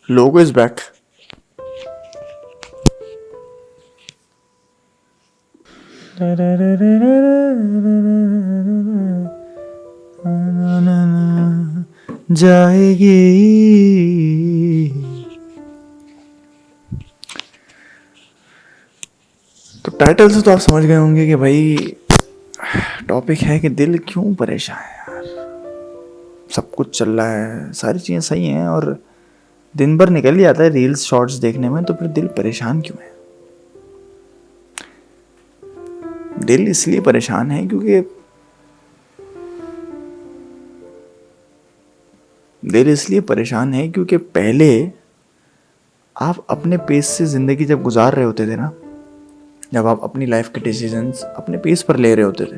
Logo is back. जाएगी। तो title से तो आप समझ गए होंगे कि भाई टॉपिक है कि दिल क्यों परेशान है यार। सब कुछ चल रहा है, सारी चीज़ें सही हैं और दिन भर निकल ही जाता है रील्स शॉर्ट्स देखने में, तो फिर दिल परेशान क्यों है? दिल इसलिए परेशान है क्योंकि पहले आप अपने पेस से ज़िंदगी जब गुजार रहे होते थे ना, जब आप अपनी लाइफ के डिसीजंस अपने पेस पर ले रहे होते थे,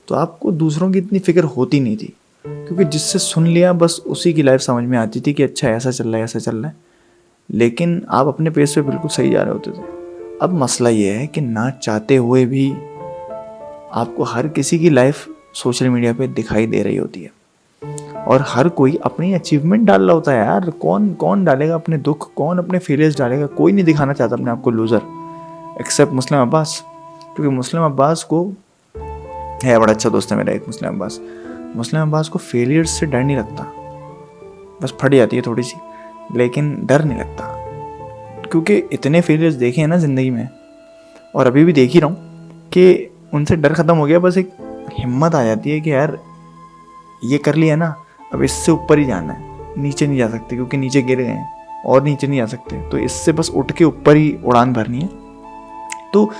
तो आपको दूसरों की इतनी फिक्र होती नहीं थी, क्योंकि जिससे सुन लिया बस उसी की लाइफ समझ में आती थी कि अच्छा ऐसा चल रहा है, ऐसा चल रहा है, लेकिन आप अपने पेस पे बिल्कुल सही जा रहे होते थे। अब मसला ये है कि ना चाहते हुए भी आपको हर किसी की लाइफ सोशल मीडिया पे दिखाई दे रही होती है और हर कोई अपनी अचीवमेंट डाल रहा होता है यार। कौन डालेगा अपने दुख, कौन अपने फेलियर्स डालेगा? कोई नहीं दिखाना चाहता अपने आप को लूज़र, एक्सेप्ट मुस्लिम अब्बास। क्योंकि मुस्लिम अब्बास को है, बड़ा अच्छा दोस्त है मेरा एक मुस्लिम अब्बास को फेलियर्स से डर नहीं लगता, बस फट जाती है थोड़ी सी, लेकिन डर नहीं लगता, क्योंकि इतने फेलियर्स देखे हैं ना ज़िंदगी में, और अभी भी देख ही रहा हूँ कि उनसे डर ख़त्म हो गया। बस एक हिम्मत आ जाती है कि यार ये कर लिया ना, अब इससे ऊपर ही जाना है, नीचे नहीं जा सकते क्योंकि नीचे गिर गए हैं और नीचे नहीं जा सकते, तो इससे बस उठ के ऊपर ही उड़ान भरनी है। तो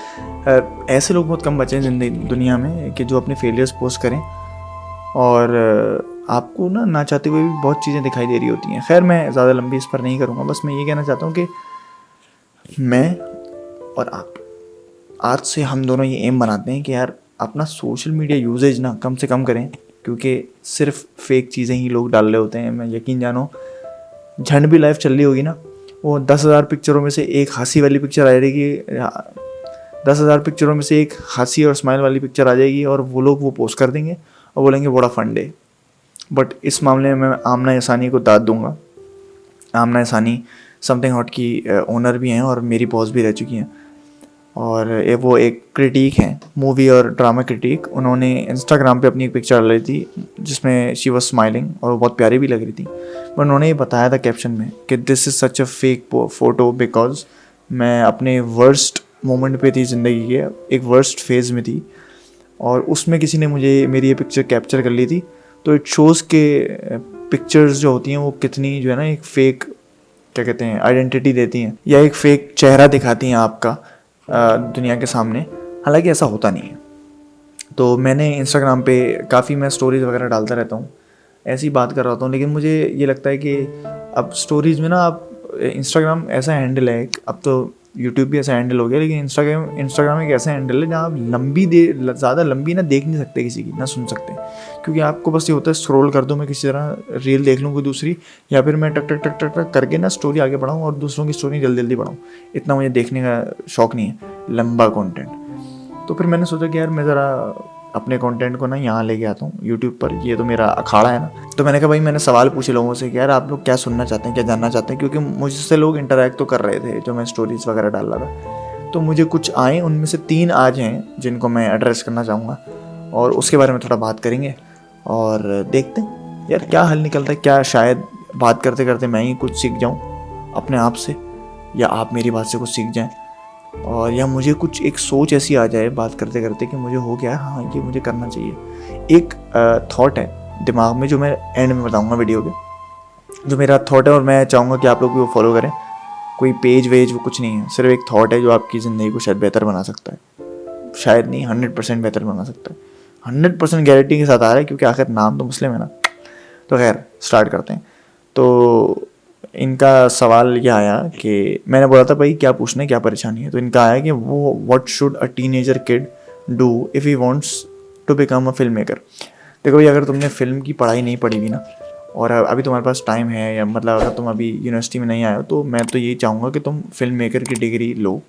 ऐसे लोग बहुत कम बचे हैं जिंदगी दुनिया में कि जो अपने फेलियर्स पोस्ट करें, और आपको ना चाहते हुए भी बहुत चीज़ें दिखाई दे रही होती हैं। खैर मैं ज़्यादा लंबी इस पर नहीं करूँगा, बस मैं ये कहना चाहता हूँ कि मैं और आप आज से हम दोनों ये एम बनाते हैं कि यार अपना सोशल मीडिया यूजेज ना कम से कम करें, क्योंकि सिर्फ फेक चीज़ें ही लोग डाल रहे होते हैं। मैं यकीन जानो, झंड भी लाइफ चल रही होगी ना, वो 10,000 पिक्चरों में से एक हंसी वाली पिक्चर आ जाएगी, 10,000 पिक्चरों में से एक हंसी और स्माइल वाली पिक्चर आ जाएगी, और वो लोग वो पोस्ट कर देंगे और बोलेंगे बड़ा फन डे। बट इस मामले में मैं आमना इसानी को दाद दूंगा। आमना इसानी समथिंग हॉट की ओनर भी हैं और मेरी बॉस भी रह चुकी हैं, और वो एक क्रिटिक हैं, मूवी और ड्रामा क्रिटिक। उन्होंने इंस्टाग्राम पे अपनी एक पिक्चर डाली थी जिसमें शी वॉज स्माइलिंग और वो बहुत प्यारी भी लग रही थी। पर उन्होंने ये बताया था कैप्शन में कि this is such a fake photo because मैं अपने वर्स्ट मोमेंट पे थी ज़िंदगी के, एक वर्स्ट फेज़ में थी, और उसमें किसी ने मुझे मेरी ये पिक्चर कैप्चर कर ली थी। तो इट शोज़ के पिक्चर्स जो होती हैं वो कितनी जो है ना एक फ़ेक, क्या कहते हैं, आइडेंटिटी देती हैं, या एक फ़ेक चेहरा दिखाती हैं आपका दुनिया के सामने। हालांकि ऐसा होता नहीं है। तो मैंने इंस्टाग्राम पे काफ़ी मैं स्टोरीज़ वगैरह डालता रहता हूँ, ऐसी बात कर रहा होता हूँ, लेकिन मुझे ये लगता है कि अब स्टोरीज़ में ना, आप इंस्टाग्राम ऐसा हैंडल है, अब तो यूट्यूब भी ऐसा हैंडल हो गया, लेकिन इंस्टाग्राम एक ऐसा हैंडल है जहाँ आप ज़्यादा लंबी ना देख नहीं सकते किसी की, ना सुन सकते, क्योंकि आपको बस ये होता है स्क्रॉल कर दो, मैं किसी तरह रील देख लूँ कोई दूसरी, या फिर मैं टक टक टक टक टक करके ना स्टोरी आगे बढ़ाऊँ और दूसरों की स्टोरी जल्दी जल्दी बढ़ाऊँ। इतना मुझे देखने का शौक़ नहीं है लंबा कंटेंट। तो फिर मैंने सोचा कि यार मैं ज़रा अपने कंटेंट को ना यहाँ लेके आता हूँ यूट्यूब पर, ये तो मेरा अखाड़ा है ना। तो मैंने कहा भाई, मैंने सवाल पूछे लोगों से कि यार आप लोग क्या सुनना चाहते हैं, क्या जानना चाहते हैं, क्योंकि मुझसे लोग इंटरेक्ट तो कर रहे थे जो मैं स्टोरीज़ वगैरह डाल रहा था। तो मुझे कुछ आए, उनमें से 3 आज हैं जिनको मैं एड्रेस करना चाहूँगा, और उसके बारे में थोड़ा बात करेंगे और देखते हैं यार क्या हल निकलता है। क्या शायद बात करते करते मैं ही कुछ सीख जाऊँ अपने आप से, या आप मेरी बात से कुछ सीख जाएँ, और या मुझे कुछ एक सोच ऐसी आ जाए बात करते करते कि मुझे हो गया हाँ ये मुझे करना चाहिए। एक थॉट है दिमाग में जो मैं एंड में बताऊंगा वीडियो के, जो मेरा थॉट है, और मैं चाहूँगा कि आप लोग भी वो फॉलो करें। कोई पेज वेज वो कुछ नहीं है, सिर्फ एक थॉट है जो आपकी ज़िंदगी को शायद बेहतर बना सकता है, शायद नहीं 100% बेहतर बना सकता है। 100% गारंटी के साथ आ रहा है, क्योंकि आखिर नाम तो मुस्लिम है ना। तो खैर स्टार्ट करते हैं। तो इनका सवाल ये आया कि मैंने बोला था भाई क्या पूछना है, क्या परेशानी है, तो इनका आया कि वो what should a teenager kid do if he wants to become a film maker. देखो भाई, अगर तुमने फिल्म की पढ़ाई नहीं पढ़ी हुई ना, और अभी तुम्हारे पास टाइम है, या मतलब अगर तुम अभी यूनिवर्सिटी में नहीं आए हो, तो मैं तो यही चाहूँगा कि तुम फिल्म मेकर की डिग्री लो,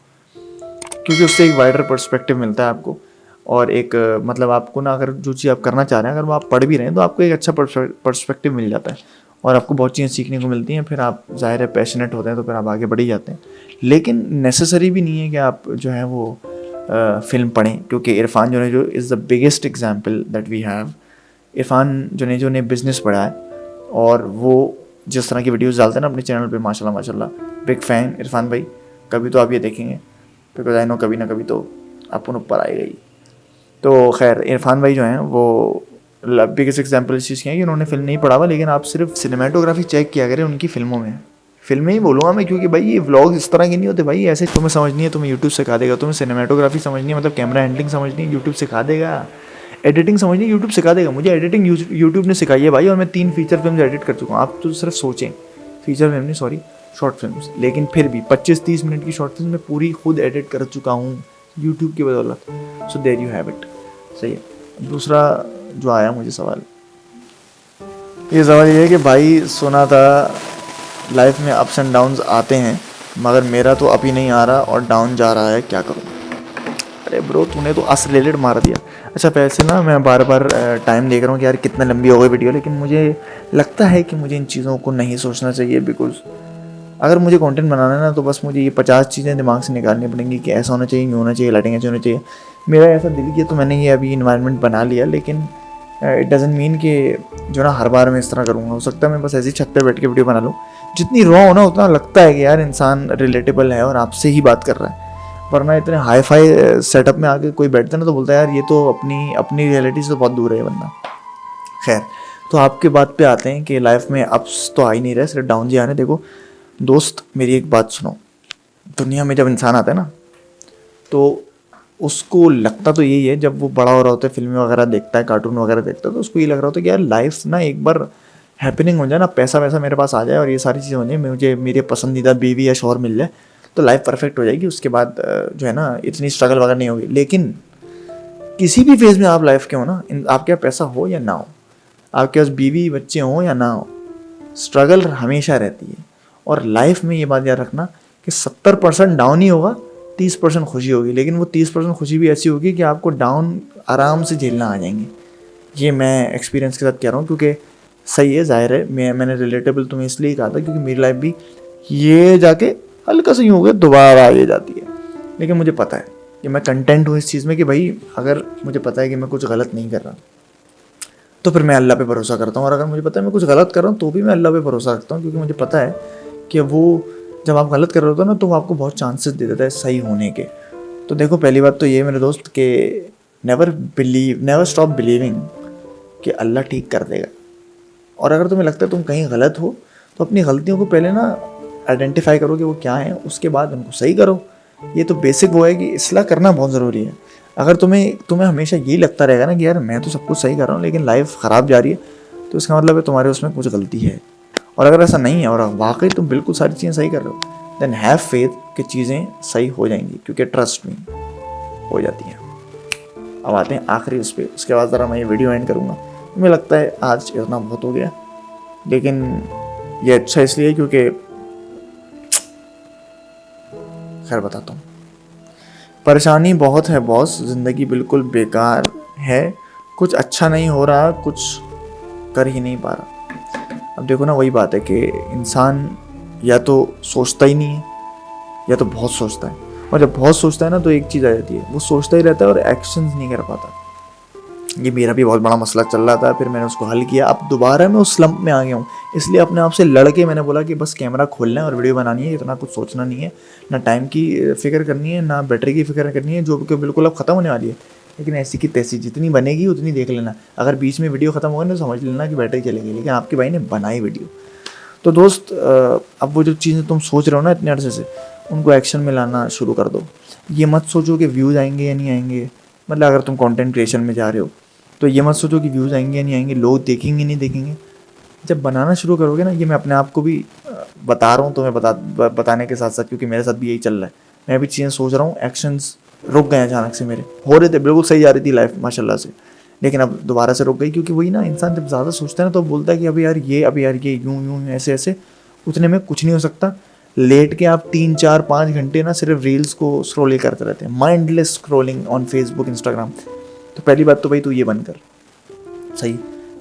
क्योंकि उससे एक वाइडर पर्सपेक्टिव मिलता है आपको, और एक मतलब आपको ना, अगर जो चीज़ आप करना चाह रहे हैं अगर वो आप पढ़ भी रहे हैं तो आपको एक अच्छा पर्सपेक्टिव मिल जाता है। और आपको बहुत चीज़ें सीखने को मिलती हैं, फिर आप ज़ाहिर है पैशनेट होते हैं तो फिर आप आगे बढ़ ही जाते हैं। लेकिन नेसेसरी भी नहीं है कि आप जो है वो फिल्म पढ़ें, क्योंकि Irfan Junejo is the biggest example that we have. Irfan Junejo ने बिज़नेस पढ़ा है और वो जिस तरह की वीडियोस डालते हैं ना अपने चैनल पे, माशाल्लाह माशाल्लाह, बिग फ़ैन इरफान भाई। कभी तो आप ये देखेंगे, बिकॉज आई नो कभी ना कभी तो आपको ऊपर आएगा ही। तो खैर इरफान भाई जो हैं वो बिगेस्ट एग्जाम्पल इस चीज़ की है कि उन्होंने फिल्म नहीं पढ़ा हुआ, लेकिन आप सिर्फ सिनेमाटोग्राफी चेक किया करें उनकी फिल्मों में। फिल्में ही बोलूँगा मैं, क्योंकि भाई ये व्लॉग इस तरह के नहीं होते भाई, ऐसे तुम्हें समझनी है तुम्हें यूट्यूब सिखा देगा, तुम्हें सिनेमाटोग्राफी समझनी है मतलब कैमरा हैंडलिंग समझनी है यूट्यूब सिखा देगा, एडिटिंग समझनी है यूट्यूब सिखा देगा। मुझे एडिटिंग यूट्यूब ने सिखाई है भाई, और मैं 3 फीचर फिल्म एडिट कर चुका हूँ। आप तो सिर्फ सोचें, फीचर फिल्म नहीं सॉरी शॉर्ट फिल्म, लेकिन फिर भी 25-30 मिनट की शॉर्ट फिल्म मैं पूरी खुद एडिट कर चुका हूँ यूट्यूब की बदौलत। So there you have it. सही है। दूसरा जो आया मुझे सवाल, ये सवाल ये है कि भाई सुना था लाइफ में अप्स एंड डाउन्स आते हैं, मगर मेरा तो अभी नहीं आ रहा और डाउन जा रहा है, क्या करूँ? अरे ब्रो तूने तो अस रिलेटेड मार दिया। अच्छा वैसे ना मैं बार बार टाइम देख रहा हूँ कि यार कितना लंबी हो गई वीडियो, लेकिन मुझे लगता है कि मुझे इन चीज़ों को नहीं सोचना चाहिए, बिकॉज अगर मुझे कंटेंट बनाना है ना तो बस मुझे ये 50 चीज़ें दिमाग से निकालनी पड़ेंगी कि ऐसा होना चाहिए, यूँ होना चाहिए, लाइटिंग ऐसे होनी चाहिए। मेरा ऐसा दिल किया तो मैंने ये अभी इन्वायरमेंट बना लिया, लेकिन इट डजंट मीन कि जो ना हर बार मैं इस तरह करूँगा। हो सकता है मैं बस ऐसी छत पे बैठ के वीडियो बना लूँ, जितनी रॉ हो ना उतना लगता है कि यार इंसान रिलेटेबल है और आपसे ही बात कर रहा है। वरना इतने हाई फाई सेटअप में आके कोई बैठता है ना तो बोलता है यार ये तो अपनी रियलिटी से तो बहुत दूर है बंदा। खैर, तो आपके बात पे आते हैं कि लाइफ में अप्स तो आ ही नहीं रहे, सिर्फ डाउन जी आ रहे हैं। देखो दोस्त मेरी एक बात सुनो, दुनिया में जब इंसान आता है ना तो उसको लगता तो यही है, जब वो बड़ा हो रहा होता है, फिल्में वगैरह देखता है, कार्टून वगैरह देखता है, तो उसको ये लग रहा होता है कि यार लाइफ ना एक बार हैपनिंग हो जाए ना, पैसा वैसा मेरे पास आ जाए और ये सारी चीज़ें हो जाए, मुझे मेरे पसंदीदा बीवी या शौहर मिल जाए तो लाइफ परफेक्ट हो जाएगी। उसके बाद जो है ना इतनी स्ट्रगल वगैरह नहीं होगी। लेकिन किसी भी फेज़ में आप लाइफ के हो ना, आपके पास पैसा हो या ना हो, आपके पास बीवी बच्चे हों या ना हो, स्ट्रगल हमेशा रहती है। और लाइफ में ये बात याद रखना कि 70% डाउन ही होगा, 30% खुशी होगी, लेकिन वो 30% खुशी भी ऐसी होगी कि आपको डाउन आराम से झेलना आ जाएंगे। ये मैं एक्सपीरियंस के साथ कह रहा हूँ, क्योंकि सही है, जाहिर है मैंने रिलेटेबल तुम्हें इसलिए कहा था क्योंकि मेरी लाइफ भी ये जाके हल्का सा यूँ हो गया, दोबारा आगे जाती है। लेकिन मुझे पता है कि मैं कंटेंट हूँ इस चीज़ में कि भाई अगर मुझे पता है कि मैं कुछ गलत नहीं कर रहा तो फिर मैं अल्लाह पे भरोसा करता हूँ, और अगर मुझे पता है मैं कुछ गलत कर रहा हूँ तो भी मैं अल्लाह पे भरोसा रखता हूँ, क्योंकि मुझे पता है कि वो जब आप गलत कर रहे होते हो ना तो वो आपको बहुत चांसेस दे देता है सही होने के। तो देखो पहली बात तो ये मेरे दोस्त कि नेवर स्टॉप बिलीविंग कि अल्लाह ठीक कर देगा। और अगर तुम्हें लगता है तुम कहीं गलत हो तो अपनी गलतियों को पहले ना आइडेंटिफाई करो कि वो क्या है, उसके बाद उनको सही करो। ये तो बेसिक वो है कि इस्लाह करना बहुत ज़रूरी है। अगर तुम्हें हमेशा यही लगता रहेगा ना कि यार मैं तो सब कुछ सही कर रहा हूँ लेकिन लाइफ ख़राब जा रही है, तो इसका मतलब है तुम्हारे उसमें कुछ गलती है। और अगर ऐसा नहीं है और वाकई तुम बिल्कुल सारी चीज़ें सही कर रहे हो, देन हैव फेथ कि चीज़ें सही हो जाएंगी, क्योंकि ट्रस्ट में हो जाती हैं। अब आते हैं आखिरी उस पर, उसके बाद ज़रा मैं ये वीडियो एंड करूँगा। मुझे लगता है आज इतना बहुत हो गया, लेकिन ये अच्छा इसलिए क्योंकि खैर बताता हूँ, परेशानी बहुत है बॉस, ज़िंदगी बिल्कुल बेकार है, कुछ अच्छा नहीं हो रहा, कुछ कर ही नहीं पा रहा। अब देखो ना वही बात है कि इंसान या तो सोचता ही नहीं है या तो बहुत सोचता है, और जब बहुत सोचता है ना तो एक चीज़ आ जाती है, वो सोचता ही रहता है और एक्शंस नहीं कर पाता। ये मेरा भी बहुत बड़ा मसला चल रहा था, फिर मैंने उसको हल किया। अब दोबारा मैं उस स्लंप में आ गया हूँ, इसलिए अपने आप से लड़के मैंने बोला कि बस कैमरा खोलना है और वीडियो बनानी है, इतना कुछ सोचना नहीं है, ना टाइम की फ़िक्र करनी है ना बैटरी की फ़िक्र करनी है, जो कि बिल्कुल अब ख़त्म होने वाली है। लेकिन ऐसी की तैसी जितनी बनेगी उतनी देख लेना, अगर बीच में वीडियो ख़त्म होगा ना तो समझ लेना कि बैटरी चलेगी, लेकिन आपके भाई ने बनाई वीडियो। तो दोस्त अब वो जो चीज़ें तुम सोच रहे हो ना इतने अरसे से, उनको एक्शन में लाना शुरू कर दो। ये मत सोचो कि व्यूज़ आएंगे या नहीं आएंगे, मतलब अगर तुम कंटेंट क्रिएशन में जा रहे हो तो ये मत सोचो कि व्यूज़ आएंगे या नहीं आएंगे, लोग देखेंगे नहीं देखेंगे। जब बनाना शुरू करोगे ना, ये मैं अपने आप को भी बता रहा हूँ तुम्हें बताने के साथ साथ, क्योंकि मेरे साथ भी यही चल रहा है। मैं भी चीज़ें सोच रहा हूँ, एक्शंस रुक गए अचानक से, मेरे हो रहे थे, बिल्कुल सही जा रही थी लाइफ माशाल्लाह से, लेकिन अब दोबारा से रुक गई। क्योंकि वही ना, इंसान जब ज़्यादा सोचता है ना तो बोलता है कि अभी यार ये यूँ ऐसे ऐसे, उतने में कुछ नहीं हो सकता। लेट के आप 3-4-5 घंटे ना सिर्फ रील्स को स्क्रॉल करते रहते हैं, mindless scrolling on Facebook Instagram. तो पहली बात तो भाई तू ये बंद कर, सही।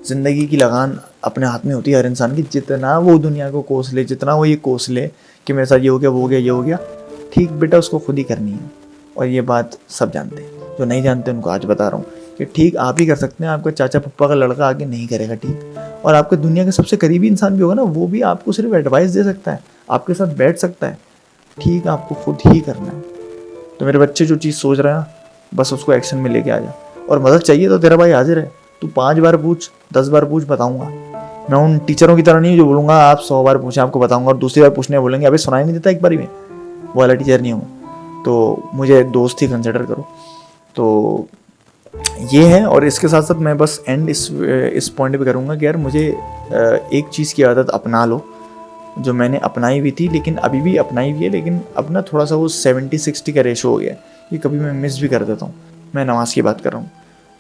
ज़िंदगी की लगान अपने हाथ में होती है हर इंसान की। जितना वो दुनिया को कोस ले, जितना वो ये कोस ले कि मेरे साथ ये हो गया, वो हो गया, ये हो गया, ठीक बेटा उसको खुद ही करनी है। और ये बात सब जानते हैं, जो नहीं जानते उनको आज बता रहा हूँ कि ठीक आप ही कर सकते हैं, आपका चाचा पप्पा का लड़का आगे नहीं करेगा, ठीक। और आपके दुनिया के सबसे करीबी इंसान भी होगा ना, वो भी आपको सिर्फ एडवाइस दे सकता है, आपके साथ बैठ सकता है, ठीक आपको खुद ही करना है। तो मेरे बच्चे जो चीज़ सोच रहे हैं बस उसको एक्शन में लेके आ जा। और मदद चाहिए तो तेरा भाई हाजिर है, तू 5 बार पूछ, 10 बार पूछ, बताऊंगा। मैं उन टीचरों की तरह नहीं जो बोलूँगा आप 100 बार पूछें आपको बताऊंगा, और दूसरी बार पूछने बोलेंगे अभी सुनाई नहीं देता एक बारी में, वो वाला टीचर नहीं हूँ। तो मुझे दोस्त ही कंसिडर करो। तो ये है। और इसके साथ साथ मैं बस एंड इस पॉइंट पे करूँगा कि यार मुझे एक चीज़ की आदत अपना लो जो मैंने अपनाई हुई थी, लेकिन अभी भी अपनाई हुई है, लेकिन अब ना थोड़ा सा वो 70-60 का रेशो हो गया है, ये कभी मैं मिस भी कर देता हूँ। मैं नमाज़ की बात कर रहा हूँ।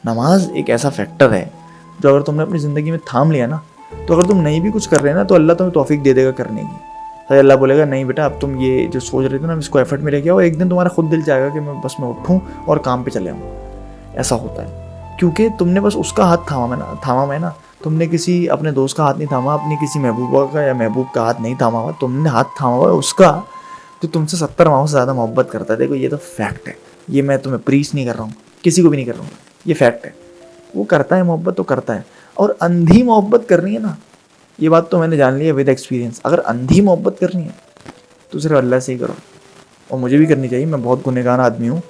नमाज एक ऐसा फैक्टर है जो अगर तुमने अपनी ज़िंदगी में थाम लिया ना, तो अगर तुम नहीं भी कुछ कर रहे हैं ना, तो अल्लाह तुम्हें तौफीक दे देगा करने की। तो अल्लाह बोलेगा नहीं बेटा अब तुम ये जो सोच रहे थे ना इसको एफर्ट में लेके आओ, एक दिन तुम्हारा खुद दिल चाहेगा कि मैं बस मैं उठूँ और काम पे चले आऊँ। ऐसा होता है क्योंकि तुमने बस उसका हाथ थामा है ना, तुमने किसी अपने दोस्त का हाथ नहीं थामा, अपनी किसी महबूबा का या महबूब का हाथ नहीं थामा हुआ, तुमने हाथ थामा हुआ उसका जो तुमसे 70 माओ से ज़्यादा मोहब्बत करता है। देखो ये तो फैक्ट है, ये मैं तुम्हें प्रीच नहीं कर रहा हूँ, किसी को भी नहीं कर रहा हूँ, ये फैक्ट है। वो करता है मोहब्बत तो करता है। और अंधी मोहब्बत करनी है ना, ये बात तो मैंने जान ली है विद एक्सपीरियंस, अगर अंधी मोहब्बत करनी है तो सिर्फ अल्लाह से ही करो। और मुझे भी करनी चाहिए, मैं बहुत गुनहगार आदमी हूँ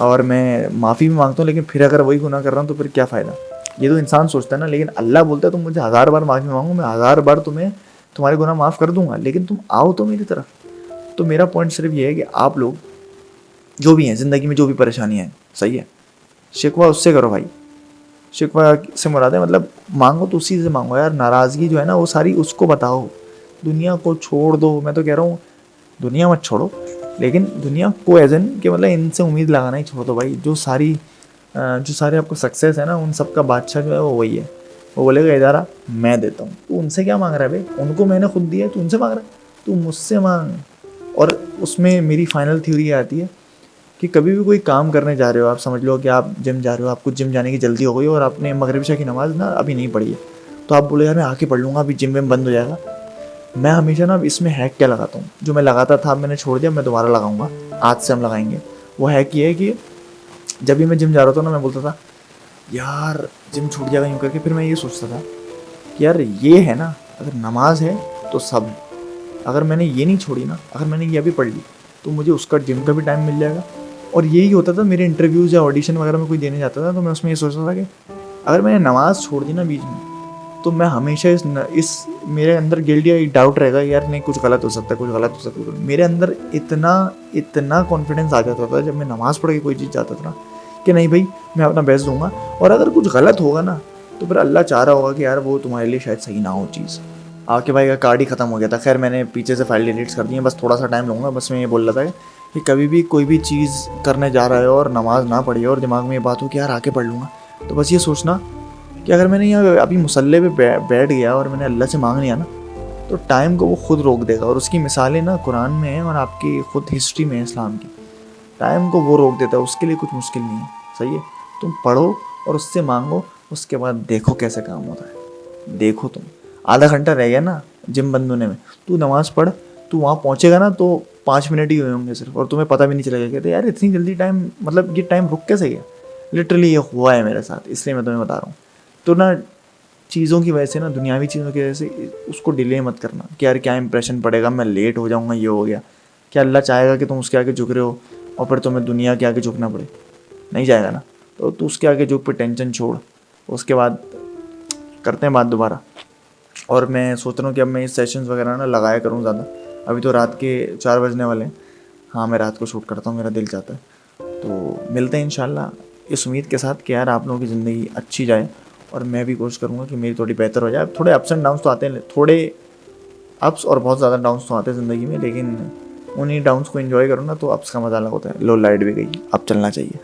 और मैं माफ़ी भी मांगता हूँ, लेकिन फिर अगर वही गुनाह कर रहा हूँ तो फिर क्या फ़ायदा। ये तो इंसान सोचता है ना, लेकिन अल्लाह बोलता है तुम मुझे 1000 बार माफ़ी मांगो, मैं 1000 बार तुम्हारे गुनाह माफ़ कर दूंगा, लेकिन तुम आओ तो मेरी तरफ। तो मेरा पॉइंट सिर्फ ये है कि आप लोग जो भी हैं ज़िंदगी में, जो भी परेशानियाँ हैं, सही है, शिकवा उससे करो भाई। शिकवा से मुराद है मतलब मांगो तो उसी से मांगो यार। नाराज़गी जो है ना वो सारी उसको बताओ, दुनिया को छोड़ दो। मैं तो कह रहा हूँ दुनिया मत छोड़ो, लेकिन दुनिया को एज एन कि मतलब इनसे उम्मीद लगाना ही छोड़ दो भाई। जो सारे आपको सक्सेस है ना, उन सब का बादशाह जो है वो वही है। वो बोलेगा इदारा मैं देता हूँ, तू उनसे क्या मांग रहा है भाई, उनको मैंने खुद दिया है, तू उनसे मांग रहा है, तू मुझसे मांग। और उसमें मेरी फाइनल थ्योरी आती है कि कभी भी कोई काम करने जा रहे हो, आप समझ लो कि आप जिम जा रहे हो, आपको जिम जाने की जल्दी हो गई और आपने मगरिब इशा की नमाज़ ना अभी नहीं पढ़ी है, तो आप बोले यार मैं आके पढ़ लूँगा, अभी जिम में बंद हो जाएगा। मैं हमेशा ना इसमें हैक क्या लगाता हूँ, जो मैं लगाता था मैंने छोड़ दिया, मैं दोबारा लगाऊंगा, आज से हम लगाएंगे। वो हैक ये है कि जब भी मैं जिम जा रहा था ना, मैं बोलता था यार जिम छूट जाएगा यूँ करके, फिर मैं ये सोचता था कि यार ये है ना, अगर नमाज है तो सब है, अगर मैंने ये नहीं छोड़ी ना, अगर मैंने ये अभी पढ़ ली तो मुझे उसका जिम का भी टाइम मिल जाएगा। और यही होता था मेरे इंटरव्यूज़ या ऑडिशन वगैरह में कोई देने जाता था, तो मैं उसमें ये सोचता था कि अगर मैंने नमाज़ छोड़ दी ना बीच में, तो मैं हमेशा इस मेरे अंदर गिल्ट या डाउट रहेगा यार नहीं कुछ गलत हो सकता है, कुछ गलत हो सकता है। मेरे अंदर इतना कॉन्फिडेंस आ जाता था जब मैं नमाज़ पढ़ के कोई चीज़ जाता था ना, कि नहीं भाई मैं अपना बेस्ट दूंगा, और अगर कुछ गलत होगा ना तो फिर अल्लाह चाह रहा होगा कि यार वो तुम्हारे लिए शायद सही ना हो चीज़। आके भाई का कार्ड ही ख़त्म हो गया था। खैर मैंने पीछे से फाइल डिलीट कर दी है, बस थोड़ा सा टाइम लूँगा। बस मैं ये बोल रहा था कि कभी भी कोई भी चीज़ करने जा रहा है और नमाज ना पढ़ी और दिमाग में ये बात हो कि यार आके पढ़ लूँगा, तो बस ये सोचना कि अगर मैंने यहाँ अभी मुसल्ले पे बैठ गया और मैंने अल्लाह से मांग लिया ना, तो टाइम को वो खुद रोक देगा। और उसकी मिसालें ना कुरान में हैं और आपकी खुद हिस्ट्री में है इस्लाम की। टाइम को वो रोक देता है, उसके लिए कुछ मुश्किल नहीं है, सही है। तुम पढ़ो और उससे मांगो, उसके बाद देखो कैसे काम होता है। देखो तुम आधा घंटा रह गया ना जिम बंद होने में, तू नमाज़ पढ़, तू वहाँ पहुँचेगा ना तो 5 मिनट ही हुए होंगे सिर्फ, और तुम्हें पता भी नहीं चलेगा। कहते यार इतनी जल्दी टाइम, मतलब ये टाइम रुक कैसे गया। लिटरली ये हुआ है मेरे साथ, इसलिए मैं तुम्हें बता रहा हूँ। तो ना चीज़ों की वजह से ना, दुनियावी चीज़ों की वजह से उसको डिले मत करना कि यार क्या इंप्रेशन पड़ेगा, मैं लेट हो जाऊँगा, ये हो गया। क्या अल्लाह चाहेगा कि तुम उसके आगे झुक रहे हो और फिर तुम्हें दुनिया के आगे झुकना पड़े? नहीं जाएगा ना। तो तू उसके आगे झुक, पे टेंशन छोड़, उसके बाद करते हैं बात दोबारा। और मैं सोच रहा हूँ कि अब मैं इस सेशंस वगैरह ना लगाया करूँ ज़्यादा। अभी तो रात के 4 बजने वाले हैं। हाँ मैं रात को शूट करता हूँ, मेरा दिल चाहता है। तो मिलते हैं इंशाल्लाह इस उम्मीद के साथ कि यार आप लोगों की ज़िंदगी अच्छी जाए, और मैं भी कोशिश करूँगा कि मेरी थोड़ी बेहतर हो जाए। थोड़े अप्स एंड डाउन्स तो आते हैं, थोड़े अप्स और बहुत ज़्यादा डाउन्स तो आते हैं ज़िंदगी में, लेकिन उन्हीं डाउन्स को एंजॉय करो ना तो अप्स का मज़ा अलग होता है। लो लाइट भी गई, अब चलना चाहिए।